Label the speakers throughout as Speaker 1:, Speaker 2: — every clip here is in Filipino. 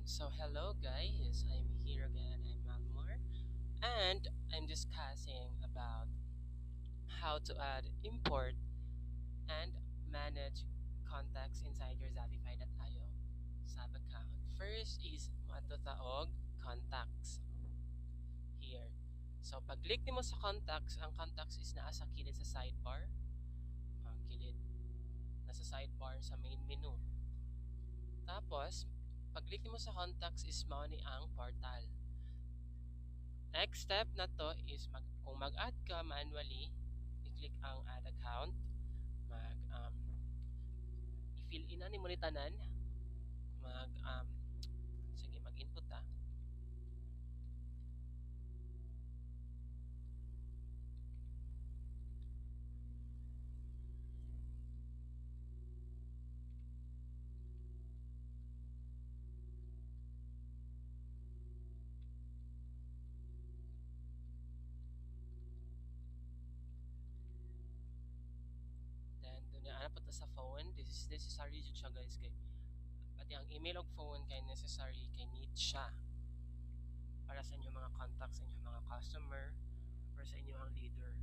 Speaker 1: So hello guys, I'm here again, I'm Malmore, and I'm discussing about how to add import and manage contacts inside your Zapify.io sub account. First is matutaog contacts here. So pag-click mo sa contacts, ang contacts is naa sa kilid sa sidebar. Ang kilid nasa sidebar sa main menu. Tapos, pag-click mo sa contacts is mao ni ang portal. Next step na to is kung mag-add ka manually, i-click ang add account, i-fill in ani mo ni tanan, sige mag-input ta. Then doon na po ta sa phone. This is necessary jud siya guys kay pati ang email og phone kay necessary kay need siya para sa inyong mga contacts, sa inyong mga customer, or sa inyong leader.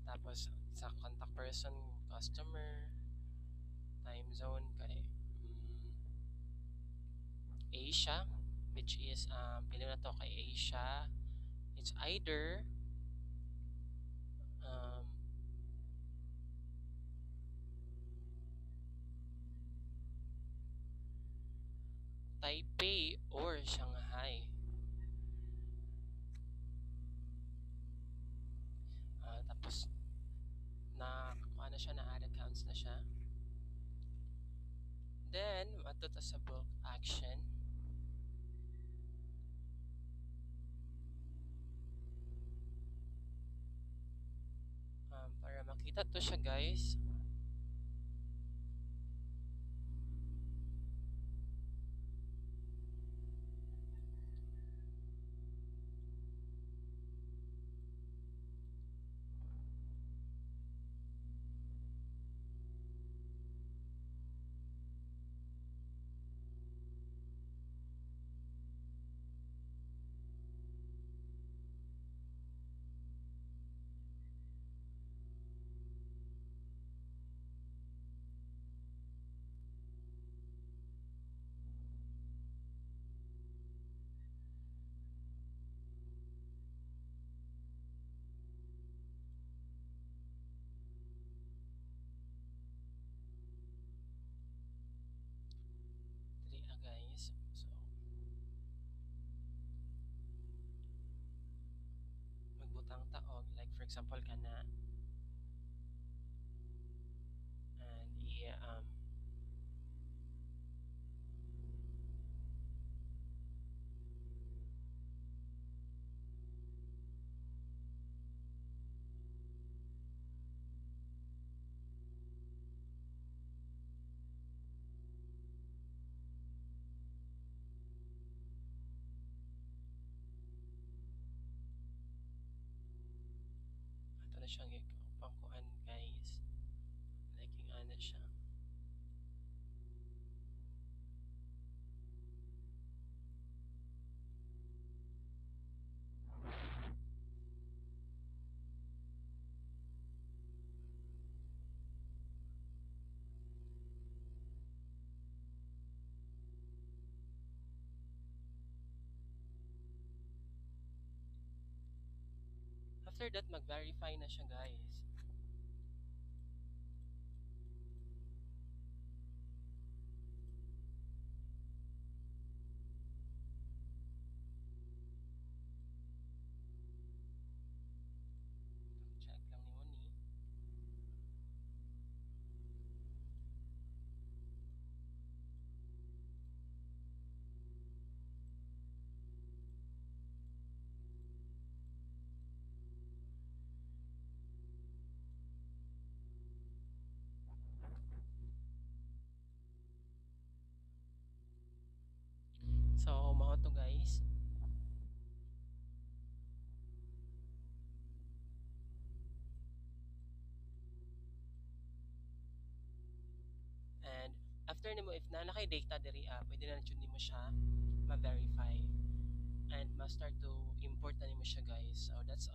Speaker 1: Tapos sa contact person, customer, time zone kay Asia, which is pili na to kay Asia. It's either um, Taipei or Shanghai. Tapos na ano siya, na add accounts na siya. Then matuto sa book action. Para makita to siya guys. Dali guys. So magbutang taog, like for example kana, and ato na siyang pangkuan guys, like yung ano siya. After that, mag-verify na siya guys. Check lang ni mo ni. So, mao to guys. after nimo if na kay data diri pwede na jud nimo siya ma-verify and ma-start to import na nimo siya guys. So that's